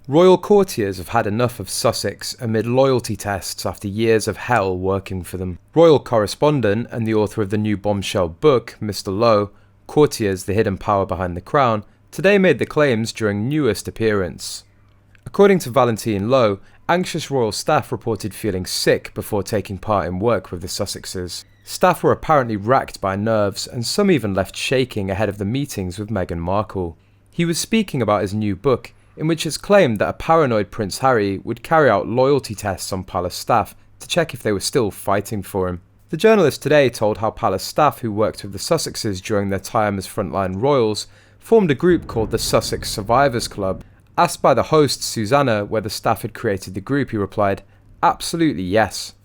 Royal courtiers have had enough of Sussex amid loyalty tests after years of hell working for them. Royal correspondent and the author of the new bombshell book, Mr. Lowe, Courtiers, the Hidden Power Behind the Crown, today made the claims during newest appearance. According to Valentine Lowe, anxious royal staff reported feeling sick before taking part in work with the Sussexes. Staff were apparently racked by nerves, and some even left shaking ahead of the meetings with Meghan Markle. He was speaking about his new book, in which it's claimed that a paranoid Prince Harry would carry out loyalty tests on palace staff to check if they were still fighting for him. The journalist today told how palace staff who worked with the Sussexes during their time as frontline royals formed a group called the Sussex Survivors Club. Asked by the host Susanna whether staff had created the group, he replied, "Absolutely yes."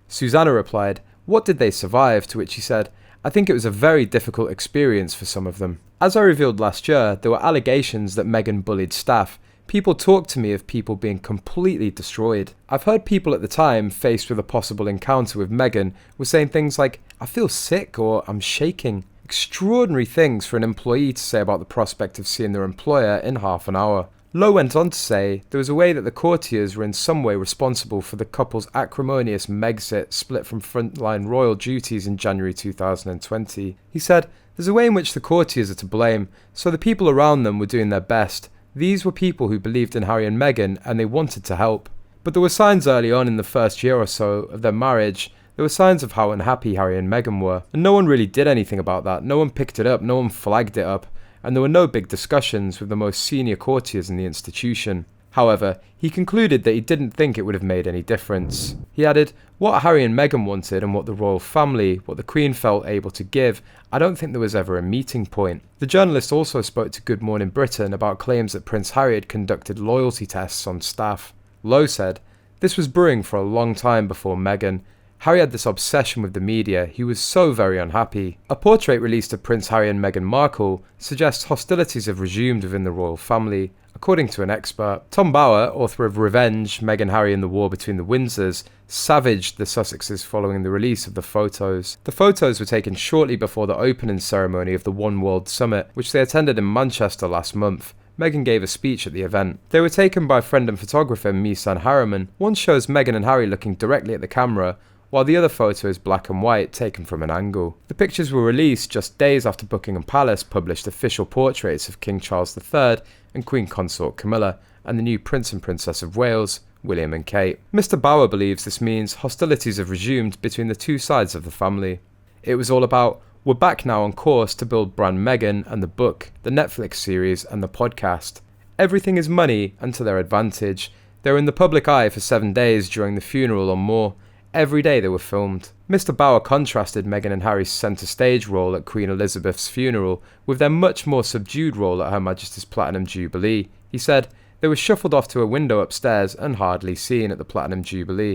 Susanna replied, "What did they survive?" To which he said, "I think it was a very difficult experience for some of them. As I revealed last year, there were allegations that Meghan bullied staff. People talked to me of people being completely destroyed. I've heard people at the time, faced with a possible encounter with Meghan, were saying things like, 'I feel sick' or 'I'm shaking.' Extraordinary things for an employee to say about the prospect of seeing their employer in half an hour." Lowe went on to say there was a way that the courtiers were in some way responsible for the couple's acrimonious Megxit split from frontline royal duties in January 2020. He said, "There's a way in which the courtiers are to blame, so the people around them were doing their best. These were people who believed in Harry and Meghan and they wanted to help. But there were signs early on in the first year or so of their marriage. There were signs of how unhappy Harry and Meghan were, and no one really did anything about that. No one picked it up, no one flagged it up, and there were no big discussions with the most senior courtiers in the institution." However, he concluded that he didn't think it would have made any difference. He added, "What Harry and Meghan wanted and what the royal family, what the Queen felt able to give, I don't think there was ever a meeting point." The journalist also spoke to Good Morning Britain about claims that Prince Harry had conducted loyalty tests on staff. Lowe said, "This was brewing for a long time before Meghan. Harry had this obsession with the media. He was so very unhappy." A portrait released of Prince Harry and Meghan Markle suggests hostilities have resumed within the royal family. According to an expert, Tom Bower, author of Revenge, Meghan, Harry and the War Between the Windsors, savaged the Sussexes following the release of the photos. The photos were taken shortly before the opening ceremony of the One World Summit, which they attended in Manchester last month. Meghan gave a speech at the event. They were taken by friend and photographer Misan Harriman. One shows Meghan and Harry looking directly at the camera, while the other photo is black and white, taken from an angle. The pictures were released just days after Buckingham Palace published official portraits of King Charles III and Queen Consort Camilla, and the new Prince and Princess of Wales, William and Kate. Mr. Bower believes this means hostilities have resumed between the two sides of the family. It was all about, "We're back now on course to build brand Meghan and the book, the Netflix series and the podcast. Everything is money and to their advantage. They were in the public eye for 7 days during the funeral or more. Every day they were filmed." Mr. Bower contrasted Meghan and Harry's centre stage role at Queen Elizabeth's funeral with their much more subdued role at Her Majesty's Platinum Jubilee. He said, "They were shuffled off to a window upstairs and hardly seen at the Platinum Jubilee."